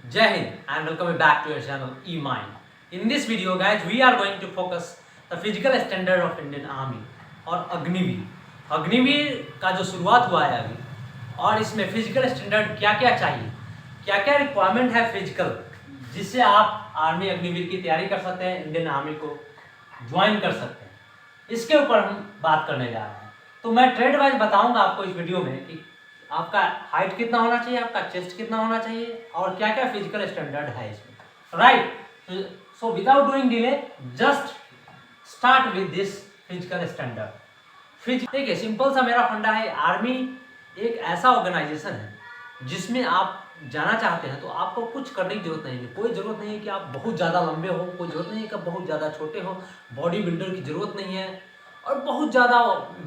Jai Hind and welcome back to your channel eMind. In this video guys, we are going to focus the physical standard of Indian Army और अग्निवीर का जो शुरुआत हुआ है अभी, और इसमें फिजिकल स्टैंडर्ड क्या क्या चाहिए, क्या क्या रिक्वायरमेंट है फिजिकल, जिससे आप आर्मी अग्निवीर की तैयारी कर सकते हैं, इंडियन आर्मी को ज्वाइन कर सकते हैं, इसके ऊपर हम बात करने जा रहे हैं। तो मैं ट्रेड वाइज बताऊंगा आपको इस वीडियो में कि आपका हाइट कितना होना चाहिए, आपका चेस्ट कितना होना चाहिए और क्या क्या फिजिकल स्टैंडर्ड है इसमें, right. So without doing delay just start with this physical standard. देखिए सिंपल सा मेरा फंडा है, आर्मी एक ऐसा ऑर्गेनाइजेशन है जिसमें आप जाना चाहते हैं तो आपको कुछ करने की जरूरत नहीं है। कोई ज़रूरत नहीं है कि आप बहुत ज़्यादा लंबे हो, कोई ज़रूरत नहीं है कि बहुत ज़्यादा छोटे हो, बॉडी बिल्डर की ज़रूरत नहीं है, और बहुत ज़्यादा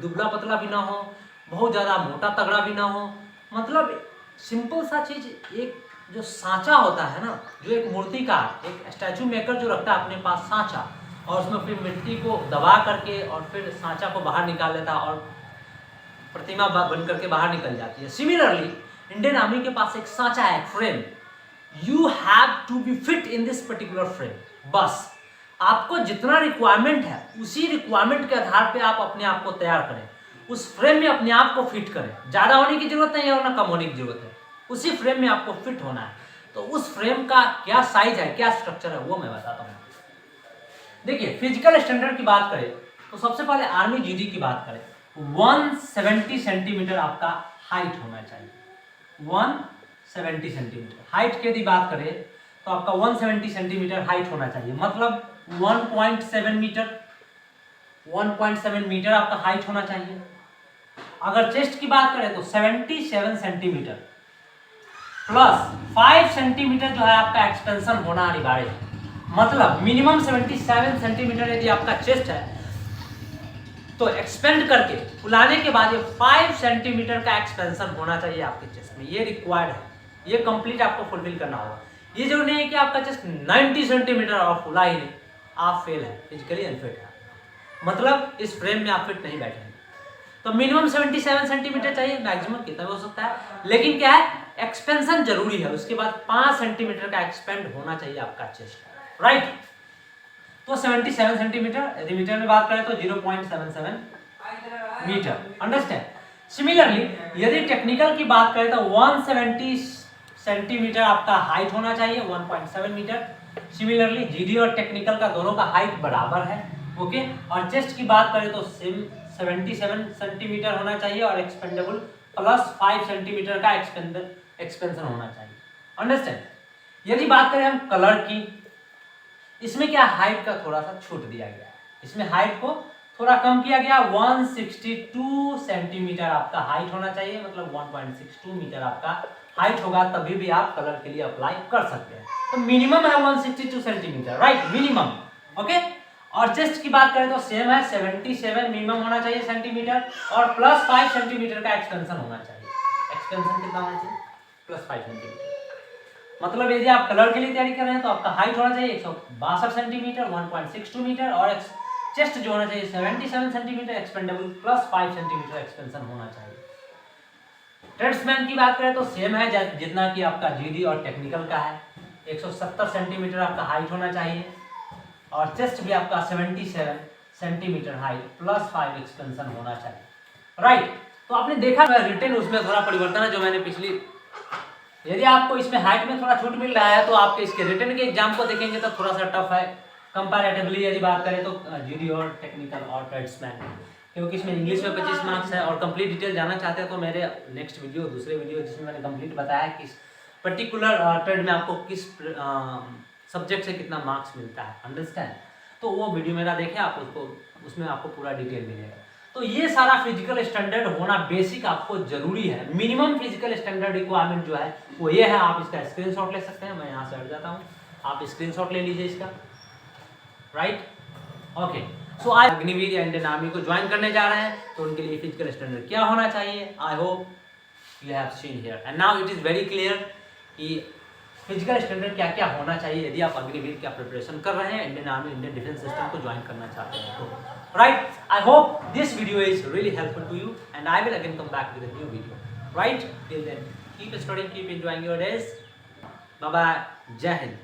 दुबला पतला भी ना हो, बहुत ज़्यादा मोटा तगड़ा भी ना हो। मतलब सिंपल सा चीज़, एक जो सांचा होता है ना, जो एक मूर्ति का एक स्टैचू मेकर जो रखता है अपने पास सांचा, और उसमें फिर मिट्टी को दबा करके और फिर सांचा को बाहर निकाल लेता है और प्रतिमा बन करके बाहर निकल जाती है। सिमिलरली इंडियन आर्मी के पास एक सांचा है, frame. You have to be fit in this particular frame. बस आपको जितना रिक्वायरमेंट है उसी रिक्वायरमेंट के आधार पे आप अपने आप को तैयार करें, उस फ्रेम में अपने आप को फिट करें। ज़्यादा होने की जरूरत नहीं है और ना कम होने की जरूरत है, उसी फ्रेम में आपको फिट होना है। तो उस फ्रेम का क्या साइज है, क्या स्ट्रक्चर है, वो मैं बताता हूँ। देखिए फिजिकल स्टैंडर्ड की बात करें तो सबसे पहले आर्मी जीडी की बात करें, 170 सेंटीमीटर आपका हाइट होना चाहिए। 170 सेंटीमीटर हाइट की यदि बात करें तो आपका 170 सेंटीमीटर हाइट होना चाहिए, मतलब 1.7 मीटर, 1.7 मीटर आपका हाइट होना चाहिए। अगर चेस्ट की बात करें तो 77 सेंटीमीटर प्लस 5 सेंटीमीटर जो है आपका एक्सपेंशन होना अनिवार्य है। मतलब मिनिमम 77 सेंटीमीटर यदि आपका चेस्ट है तो एक्सपेंड करके फुलाने के बाद ये 5 सेंटीमीटर का एक्सपेंशन होना चाहिए आपके चेस्ट में। ये रिक्वायर्ड है, ये कंप्लीट आपको फुलफिल करना होगा। ये जरूर नहीं है कि आपका चेस्ट 90 सेंटीमीटर और फुला ही नहीं, आप फेल है, फिजिकली अनफिट है, मतलब इस फ्रेम में आप फिट नहीं बैठेंगे। तो मिनिमम 77 सेंटीमीटर चाहिए, मैक्सिमम कितना भी हो सकता है, लेकिन क्या है एक्सपेंशन जरूरी है। उसके बाद 5 सेंटीमीटर का एक्सपेंड होना चाहिए आपका चेस्ट, राइट। तो 77 सेंटीमीटर, यदि मीटर में बात करें तो 0.77 मीटर, अंडरस्टैंड। सिमिलरली यदि टेक्निकल की बात करें तो 170 सेंटीमीटर आपका हाइट होना चाहिए, 1.7 मीटर। सिमिलरली जीडी और टेक्निकल का दोनों का हाइट बराबर है, ओके। और चेस्ट की बात करें तो 77 सेंटीमीटर होना चाहिए और एक्सपेंडेबल प्लस 5 सेंटीमीटर का एक्सपेंशन होना चाहिए, अंडरस्टैंड। यदि बात करें हम कलर की, इसमें क्या हाइट का थोड़ा सा छूट दिया गया है, इसमें हाइट को थोड़ा कम किया गया। 162 सेंटीमीटर आपका हाइट होना चाहिए, मतलब 1.62 मीटर आपका हाइट होगा, तभी भी आप कलर के लिए अप्लाई कर सकते हैं। तो मिनिमम है 162 सेंटीमीटर, राइट, मिनिमम, ओके। और चेस्ट की बात करें तो सेम है, 77 मिनिमम होना चाहिए सेंटीमीटर और प्लस 5 सेंटीमीटर का एक्सपेंशन होना चाहिए। एक्सपेंशन कितना होना चाहिए, प्लस 5 सेंटीमीटर। मतलब यदि आप कलर के लिए तैयारी कर रहे हैं तो आपका हाइट होना चाहिए 162 सेंटीमीटर, 1.62 मीटर, और चेस्ट जो होना चाहिए 77 centimetre, expandable plus 5 centimetre expansion होना चाहिए। ट्रेड्समैन की बात करें तो सेम है जितना कि आपका जीडी और टेक्निकल का है, 170 सेंटीमीटर आपका हाइट होना चाहिए और चेस्ट भी आपका 77 सेंटीमीटर हाइट प्लस 5 एक्सपेंशन होना चाहिए, राइट। तो आपने देखा रिटन उसमें थोड़ा परिवर्तन है जो मैंने पिछली, यदि आपको इसमें हाइट में थोड़ा छूट मिल रहा है तो आपके इसके रिटन के एग्जाम को देखेंगे तो थोड़ा सा टफ है कंपैरेटिवली। यदि बात करें तो जीडी और टेक्निकल और ट्रेड्समैन, क्योंकि इसमें इंग्लिश में 25 मार्क्स है। और कंप्लीट डिटेल जानना चाहते हैं तो मेरे नेक्स्ट वीडियो, दूसरे वीडियो जिसमें मैंने कंप्लीट बताया किस पर्टिकुलर ट्रेड में आपको किस सब्जेक्ट से कितना मार्क्स मिलता है, अंडरस्टैंड। तो वो वीडियो मेरा देखें आप, उसको उसमें आपको पूरा डिटेल मिलेगा। तो ये सारा फिजिकल स्टैंडर्ड होना बेसिक आपको जरूरी है। मिनिमम फिजिकल स्टैंडर्ड रिक्वायरमेंट जो है वो ये है, आप इसका स्क्रीनशॉट ले सकते हैं। मैं यहाँ से हट जाता हूँ, आप स्क्रीनशॉट ले लीजिए इसका, राइट, ओके। सो आज अग्निवीर या इंडियन आर्मी को ज्वाइन करने जा रहे हैं तो उनके लिए फिजिकल स्टैंडर्ड क्या होना चाहिए, I hope you have seen here and now it is very clear कि फिजिकल स्टैंडर्ड क्या क्या होना चाहिए यदि आप अग्निवीर का प्रिपरेशन कर रहे हैं, Indian army, Indian defence system को ज्वाइन करना चाहते हैं तो, right. I hope this video is really helpful to you and I will again come back with a new video, right. Till then keep studying, keep enjoying your days. Bye bye, Jai Hind.